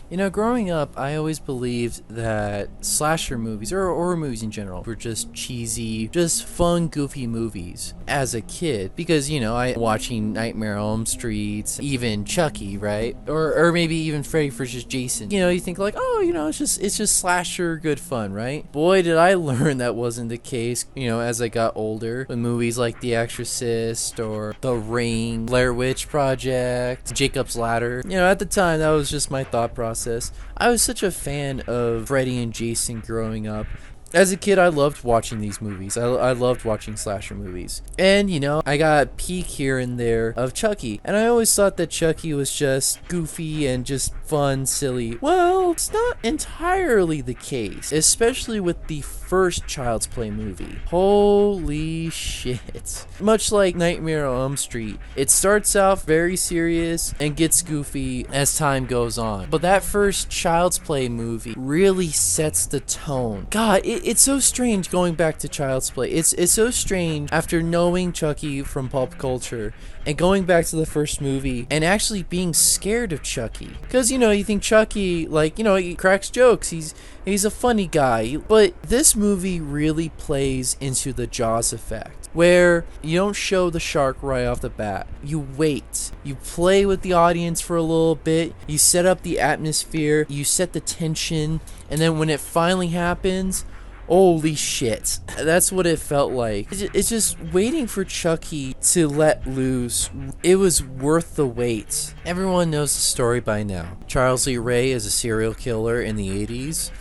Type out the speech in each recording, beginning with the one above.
You know, growing up, I always believed that slasher movies, or horror movies in general, were just cheesy, just fun, goofy movies as a kid. Because, you know, I watching Nightmare on Elm Street, even Chucky, right? Or maybe even Freddy vs. Jason. You know, you think like, oh, you know, it's just slasher good fun, right? Boy, did I learn that wasn't the case, you know, as I got older. With movies like The Exorcist or The Ring, Blair Witch Project, Jacob's Ladder. You know, at the time, that was just my thought process. I was such a fan of Freddy and Jason growing up. As a kid, I loved watching these movies. I loved watching slasher movies. And, you know, I got a peek here and there of Chucky. And I always thought that Chucky was just goofy and just fun, silly. Well, it's not entirely the case. Especially with the first Child's Play movie. Holy shit. Much like Nightmare on Elm Street, it starts out very serious and gets goofy as time goes on. But that first Child's Play movie really sets the tone. God, it's so strange going back to Child's Play. It's so strange after knowing Chucky from pulp culture and going back to the first movie and actually being scared of Chucky. Because, you know, you think Chucky, like, you know, he cracks jokes. He's a funny guy. But this movie really plays into the Jaws effect, where you don't show the shark right off the bat. You wait. You play with the audience for a little bit. You set up the atmosphere. You set the tension. And then when it finally happens, holy shit. That's what it felt like. It's just waiting for Chucky to let loose. It was worth the wait. Everyone knows the story by now. Charles Lee Ray is a serial killer in the 80s.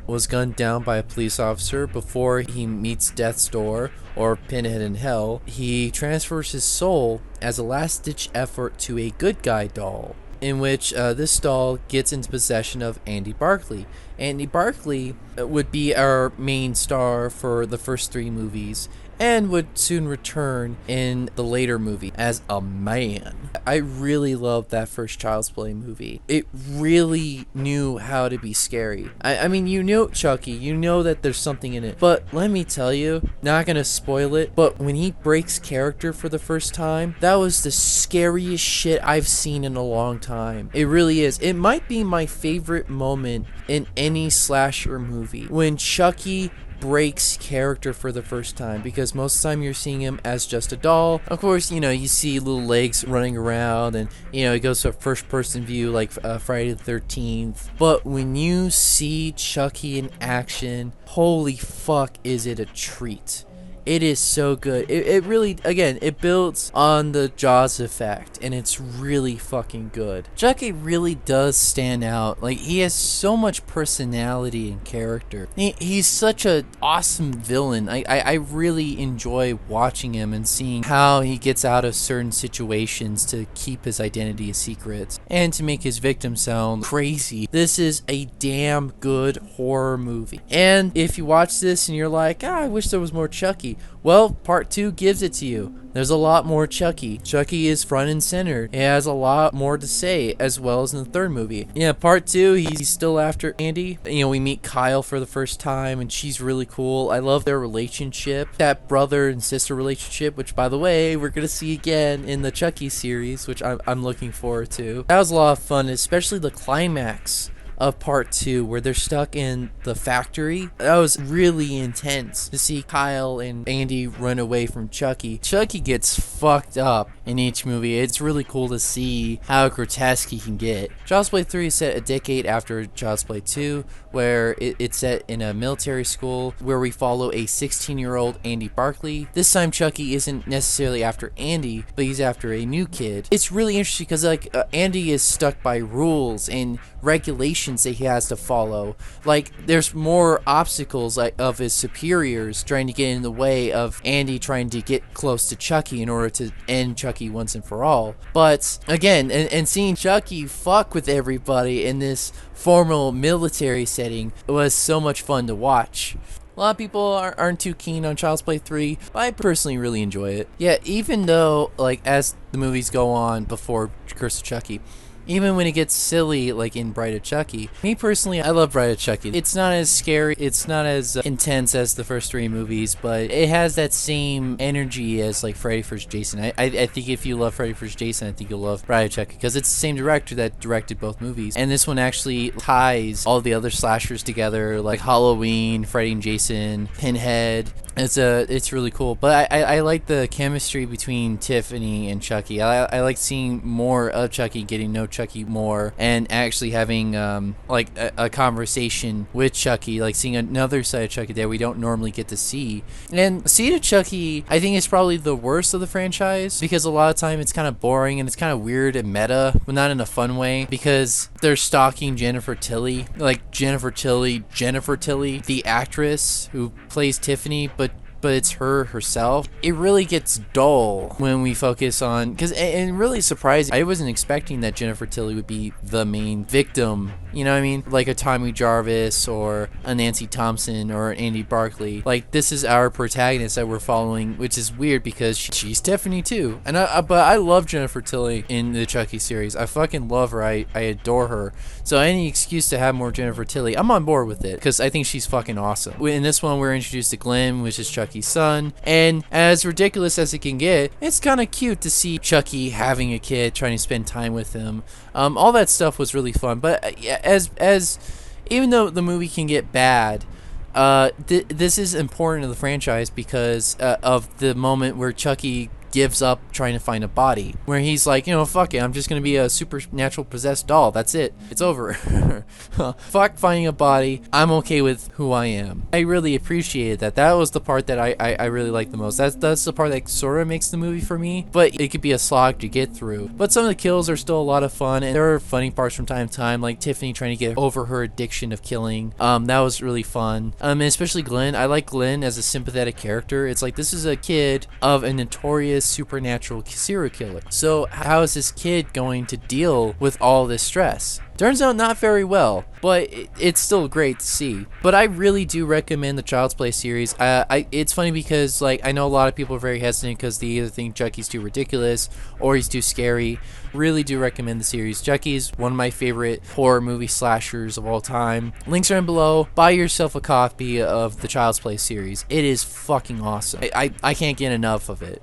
Was gunned down by a police officer before he meets death's door, or Pinhead in Hell. He transfers his soul as a last-ditch effort to a good guy doll, in which this doll gets into possession of Andy Barclay. Andy Barclay would be our main star for the first 3 movies, and would soon return in the later movie as a man. I really loved that first Child's Play movie. It really knew how to be scary. I mean, you know Chucky, you know that there's something in it. But let me tell you, not gonna spoil it, but when he breaks character for the first time, that was the scariest shit I've seen in a long time. It really is. It might be my favorite moment in any slasher movie. When Chucky breaks character for the first time, because most of the time you're seeing him as just a doll. Of course, you know, you see little legs running around, and, you know, it goes to a first person view like Friday the 13th. But when you see Chucky in action, holy fuck, is it a treat. It is so good. It really, again, it builds on the Jaws effect, and it's really fucking good. Chucky really does stand out. Like, he has so much personality and character. He's such an awesome villain. I really enjoy watching him and seeing how he gets out of certain situations to keep his identity a secret and to make his victim sound crazy. This is a damn good horror movie. And if you watch this and you're like, I wish there was more Chucky. Well, part 2 gives it to you. There's a lot more Chucky. Chucky is front and center. He has a lot more to say, as well as in the third movie. Yeah, part 2, he's still after Andy. You know, we meet Kyle for the first time, and she's really cool. I love their relationship. That brother and sister relationship, which, by the way, we're going to see again in the Chucky series, which I'm looking forward to. That was a lot of fun, especially the climax of part 2, where they're stuck in the factory. That was really intense to see Kyle and Andy run away from Chucky. Chucky gets fucked up in each movie. It's really cool to see how grotesque he can get. Child's Play 3 is set a decade after Child's Play 2, where it's set in a military school where we follow a 16-year-old Andy Barclay. This time Chucky isn't necessarily after Andy, but he's after a new kid. It's really interesting because Andy is stuck by rules and regulations that he has to follow. Like, there's more obstacles of his superiors trying to get in the way of Andy trying to get close to Chucky in order to end Chucky once and for all. But again, and seeing Chucky fuck with everybody in this formal military setting was so much fun to watch. A lot of people aren't too keen on Child's Play 3, but I personally really enjoy it. Yeah, even though, like, as the movies go on before Curse of Chucky, even when it gets silly, like in Bride of Chucky. Me personally, I love Bride of Chucky. It's not as scary, it's not as intense as the first 3 movies, but it has that same energy as like Freddy vs. Jason. I think if you love Freddy vs. Jason, I think you'll love Bride of Chucky, because it's the same director that directed both movies. And this one actually ties all the other slashers together, like Halloween, Freddy and Jason, Pinhead. It's really cool. But I like the chemistry between Tiffany and Chucky. I like seeing more of Chucky, getting to know Chucky more, and actually having like a conversation with Chucky, like seeing another side of Chucky that we don't normally get to see. And Seed of Chucky, I think, is probably the worst of the franchise, because a lot of time it's kind of boring and it's kind of weird and meta, but not in a fun way, because they're stalking Jennifer Tilly, Jennifer Tilly, the actress who plays Tiffany, but it's her herself. It really gets dull when we focus on, because, and really surprising, I wasn't expecting that Jennifer Tilly would be the main victim, you know what I mean? Like a Tommy Jarvis or a Nancy Thompson or an Andy Barclay. Like, this is our protagonist that we're following, which is weird because she's Tiffany too. And but I love Jennifer Tilly in the Chucky series. I fucking love her. I adore her. So any excuse to have more Jennifer Tilly, I'm on board with it, because I think she's fucking awesome. In this one, we're introduced to Glenn, which is Chucky's son, and as ridiculous as it can get, it's kind of cute to see Chucky having a kid, trying to spend time with him. All that stuff was really fun. But as even though the movie can get bad, this is important to the franchise because of the moment where Chucky gives up trying to find a body, where he's like, fuck it, I'm just gonna be a supernatural possessed doll, that's it, it's over. Fuck finding a body, I'm okay with who I am. I really appreciated that was the part that I really like the most. That's the part that sort of makes the movie for me, but it could be a slog to get through. But some of the kills are still a lot of fun, and there are funny parts from time to time, like Tiffany trying to get over her addiction of killing. That was really fun. And especially Glenn. I like Glenn as a sympathetic character. It's like, this is a kid of a notorious supernatural serial killer. So how is this kid going to deal with all this stress? Turns out not very well, but it's still great to see. But I really do recommend the Child's Play series. It's funny because, like, I know a lot of people are very hesitant because they either think Chucky's too ridiculous or he's too scary. Really do recommend the series. Chucky's one of my favorite horror movie slashers of all time. Links are in below. Buy yourself a copy of the Child's Play series. It is fucking awesome. I can't get enough of it.